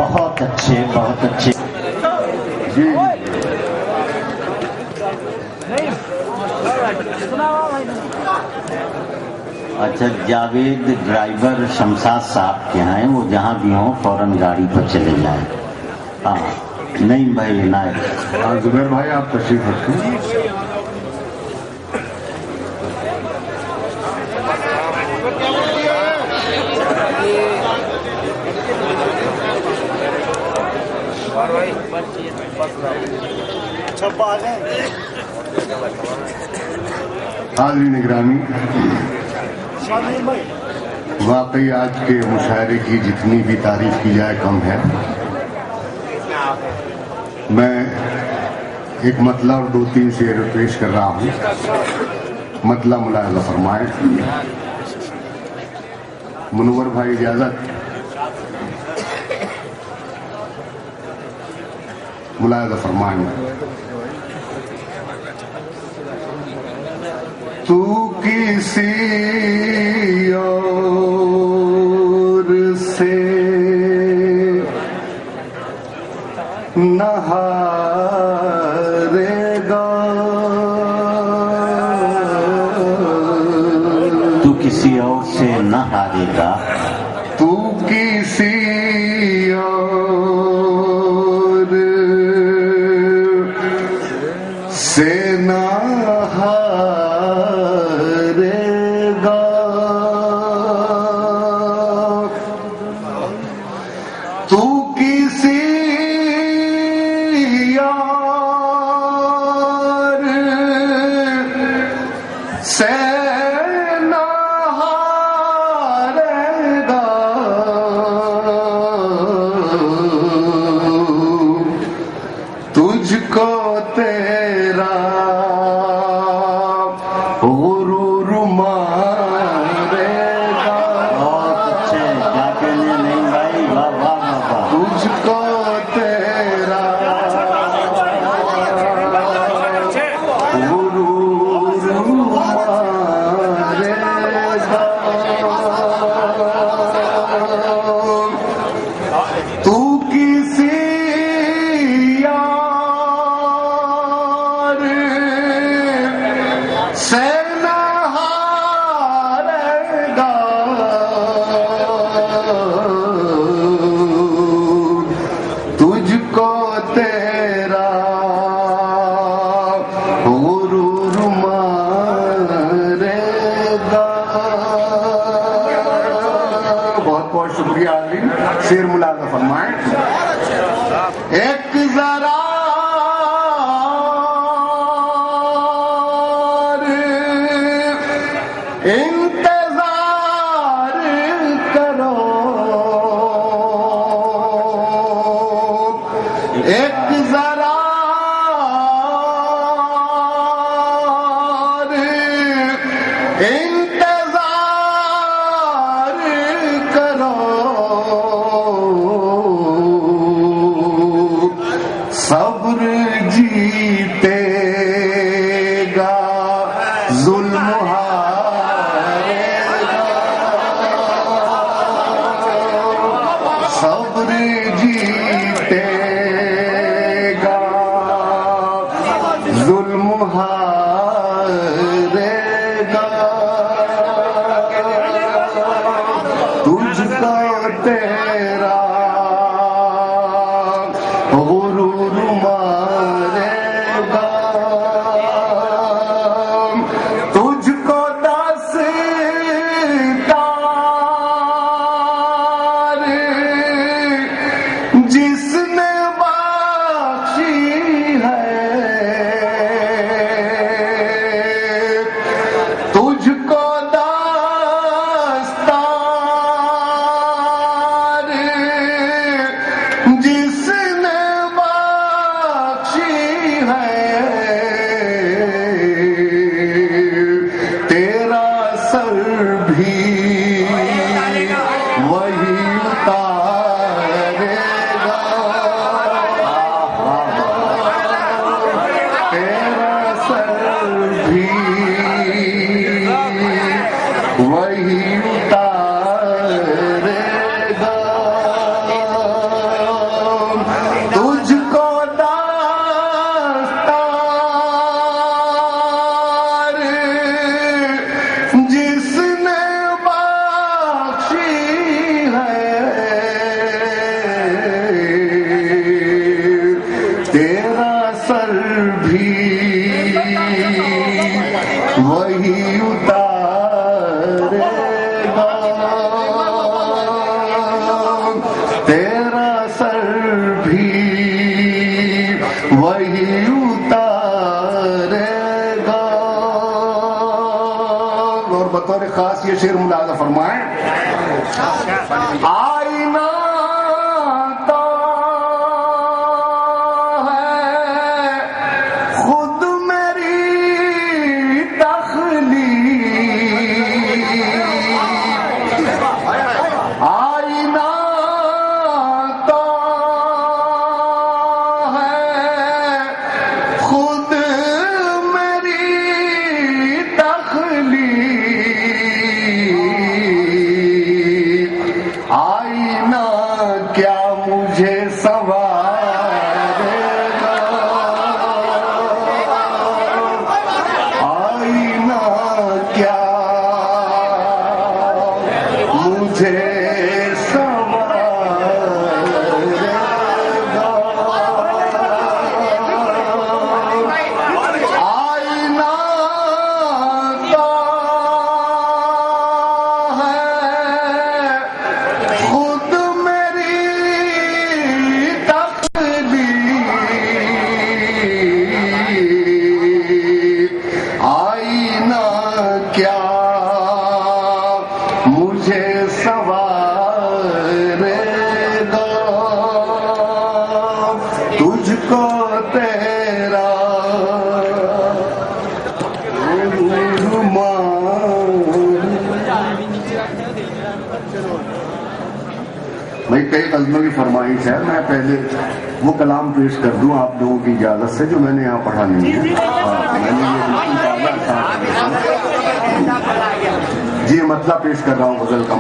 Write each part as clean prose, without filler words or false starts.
بہت اچھے بہت اچھے. جی اچھا جاوید ڈرائیور شمشاد صاحب کے ہیں، وہ جہاں بھی ہوں فوراً گاڑی پر چلے جائیں. ہاں نہیں بھائی عنایت. ہاں زبیر بھائی آپ تشریف رکھیں. حاضرین نگرانی، واقعی آج کے مشاعرے کی جتنی بھی تعریف کی جائے کم ہے. میں ایک مطلع اور 2-3 شعر پیش کر رہا ہوں. مطلع ملاحظہ فرمائیں. منور بھائی اجازت. ملاحظہ فرمائیں. تو کسی اور سے نہ ہارے گا، تو کسی اور سے نہ ہارے گا، تو کسی اور سے نہ ہارے گا. تو کسی اور سے نہ ہارے گا، تجھ کو تیرا غرور مارے گا. بہت اچھے. کیا کہنے نہیں بھائی، واہ واہ واہ واہ. تجھ کو تیرا غرور مارے گا. تو کسی یار سے نہ ہارے گا، تجھ کو تیرا غرور مارے گا. بہت بہت شکریہ علی. شعر ملاحظہ فرمائیں. ایک ذرا انتظار کرو، ایک ذرا انتظار کرو، صبر جیتے گا، ظلم ہارے گا. صبر جیتے گا، ظلم ہارے گا. تجھ کو تیرا غرور مارے گا. تجھ کو دستار جی وہی اتارے گا تیرا سر بھی وہی اتارے گا. اور بطور خاص یہ شعر ملاحظہ فرمائیں. آئینہ تو ہے خود میری تخلیق. آئینہ تو ہے خود میری تخلیق. آئینہ کیا مجھے سنوارے گا. آئینہ کیا مجھے سنوارے گا. آئینہ تو ہے خود میری تخلیق. آئینہ کیا مجھے سنوارے گا. تجھ کو تیرا میں کئی غزلوں کی فرمائش ہے. میں پہلے وہ کلام پیش کر دوں آپ لوگوں کی اجازت سے جو میں نے یہاں پڑھا نہیں ہے. میں نے یہ بالکل جی مطلب پیش کر رہا ہوں غزل کا.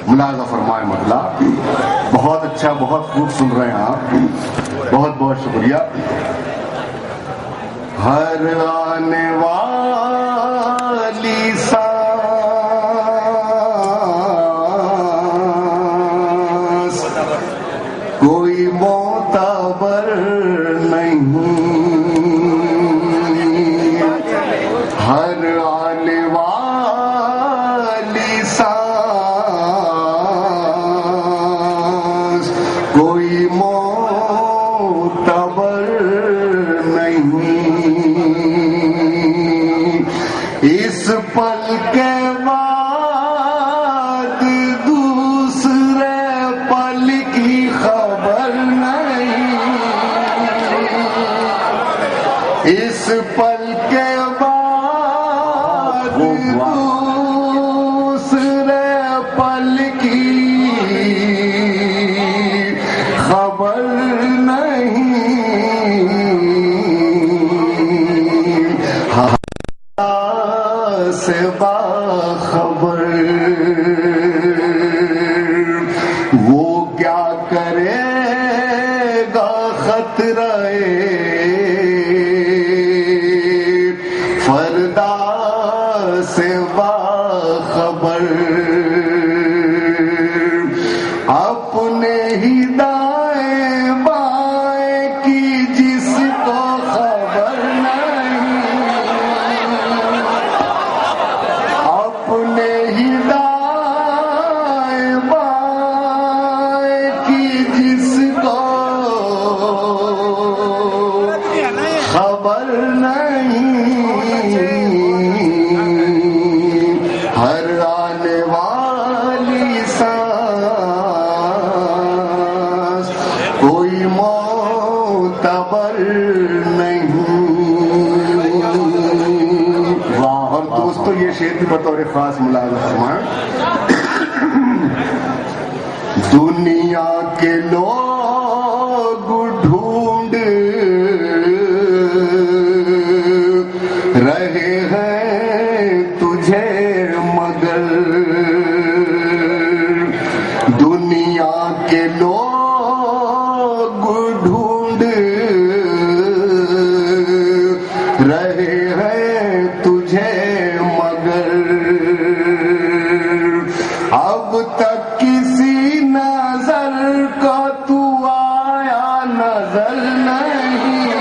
ملاحظہ فرمائے مطلب بہت اچھا، بہت خوب سن رہے ہیں آپ. بہت بہت شکریہ. ہر آنے والی سانس کوئی معتبر نہیں. ہر آنے والی سانس کوئی معتبر نہیں. اس پل کے بعد دوسرے پل کی خبر نہیں. اس پل کے بعد دوسرے پل کی خبر نہیں. سے باخبر وہ کیا کرے گا خطرہ فردا سے باخبر. اپنے ہی دائیں بائیں کی جس کو خبر نہیں. اپنے ہی دائیں بائیں کی جس کو خبر نہیں. ہر آنے والی سانس کوئی معتبر نہیں. اور دوستو یہ شعر بھی بطور خاص ملاحظہ فرمائیں. دنیا کے لوگ ڈھونڈ رہے ہیں تجھے مگر. دنیا کے لوگ ڈھونڈ رہے ہیں تجھے مگر. اب تک کسی نظر کا تو آیا نظر نہیں.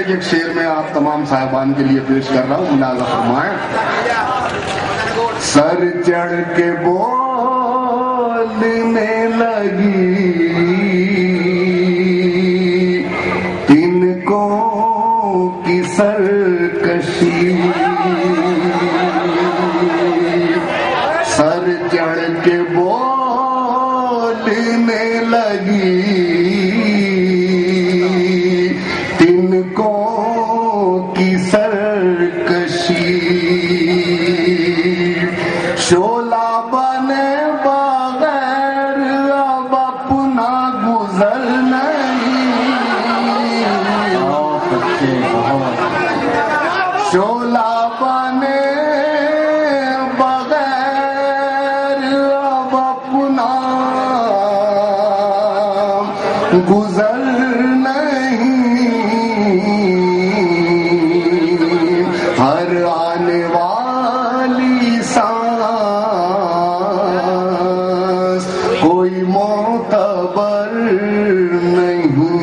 ایک ایک شعر میں آپ تمام صاحبان کے لیے پیش کر رہا ہوں، ملاحظہ فرمائیں۔ سر چڑھ کے بولنے لگی تن کو کی سرکشی، سر چڑھ کے بولنے لگی تن کو کی سرکشی، شولا بنے بغیر اب اپنا گزر نہیں، شولا بنے بغیر اب اپنا گزر نہیں، ہر آنے والی سانس کوئی معتبر نہیں،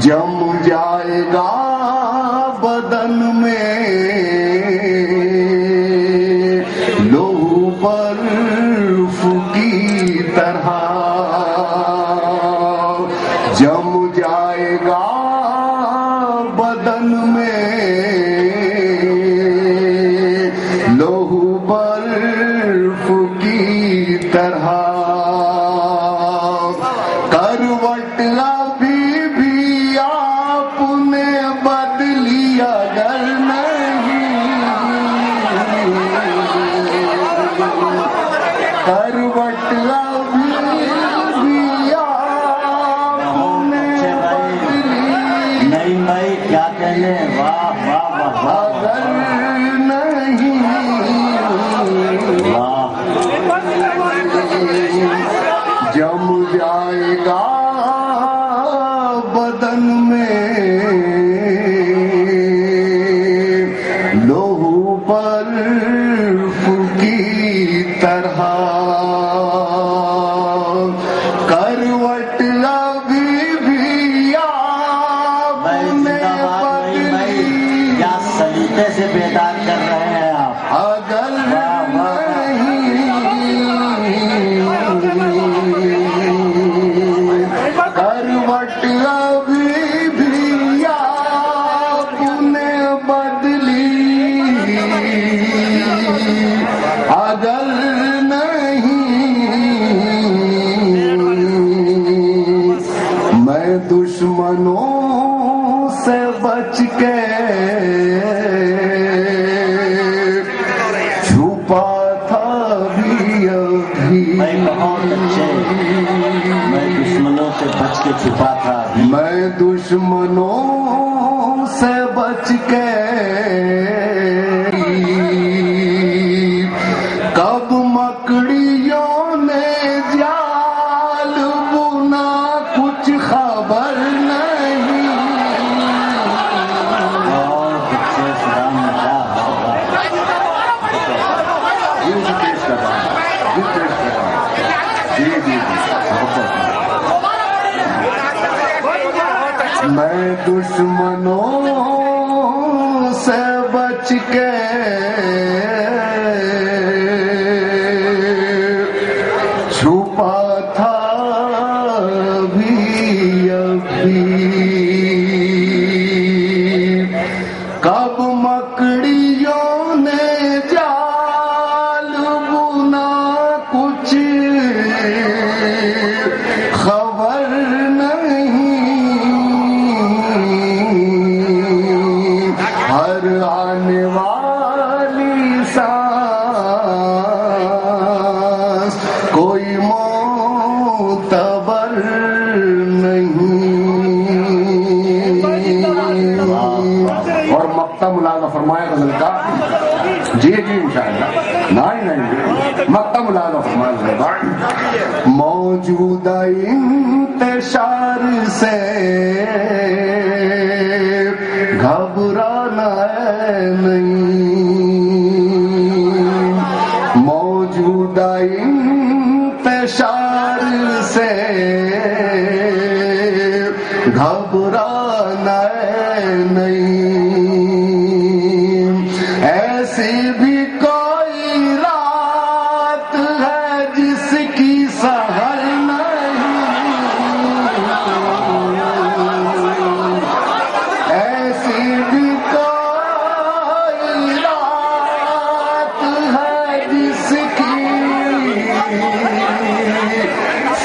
جم جائے گا بدن میں لوہو برف کی طرح، جم جائے گا بدن میں لوہو برف کی طرح، کروٹ ابھی بھی آپ نے بدلی اگر نہیں، کروٹ ابھی بھی آپ نے بدلی نہیں بھائی کیا کہنے، واہ واہ واہ واہ اگر نہیں، واہ، جم جائے گا بدن میں لوہو برف کی طرح، کروٹ ابھی بھی آپ نے بدلی کیا سلیقے سے بیدار کر رہے ہیں آپ، اگر کروٹ ابھی بھی آپ نے بدلی اگر نہیں، میں دشمنوں سے بچ کے چھپا تھا بھی ابھی، میں بہت اچھے، میں دشمنوں سے بچ کے چھپا تھا ابھی، میں دشمنوں سے بچ کے کب مکڑیوں نے جال بنا کچھ خبر نہیں، بہت اچھے سلام کیا ہوگا، میں دشمنوں سے بچ کے چھپا تھا بھی ابھی، کب مکڑیوں نے جال بنا کچھ خبر نہیں، ہر آنے والی سانس کوئی معتبر نہیں، اور مقطع ملاحظہ فرمایا غزل کا، جی انشاءاللہ، نہیں مقطع ملاحظہ فرمایا غزل کا، موجودہ انتشار سے گھبرانا نہیں، موجودہ انتشار سے گھبرانا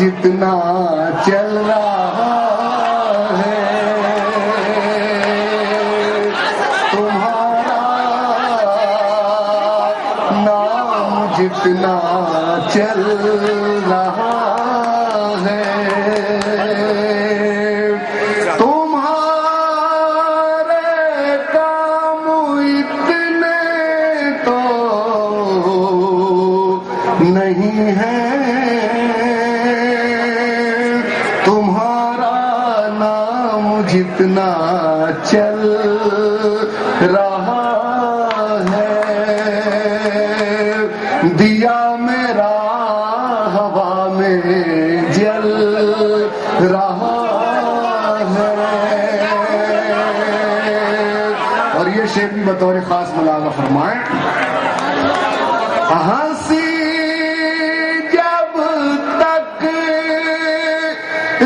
جتنا چل رہا ہے تمہارا نام جتنا چل رہا ہے تمہارے کام اتنے تو نہیں ہے تمہارا نام جتنا چل رہا ہے دیا میرا ہوا میں جل رہا ہے اور یہ شعر بھی بطور خاص ملاحظہ فرمائیں ہنسی جب تک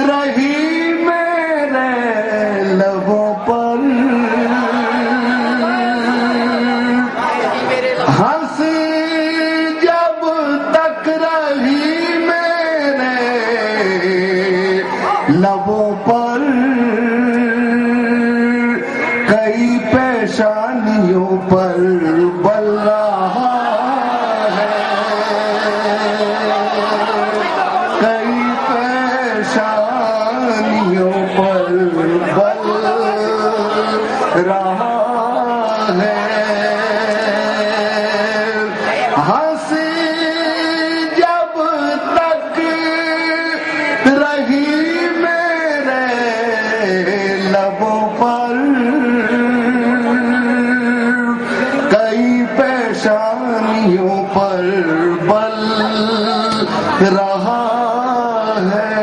رہی میرے لبوں پر ہنسی جب تک رہی میرے لبوں پر کئی پیشانیوں پر بل رہا ہے کئی پیشانیوں پر بل رہا ہے ہنسی جب تک رہی میرے لبوں پر کئی پیشانیوں پر بل رہا ہے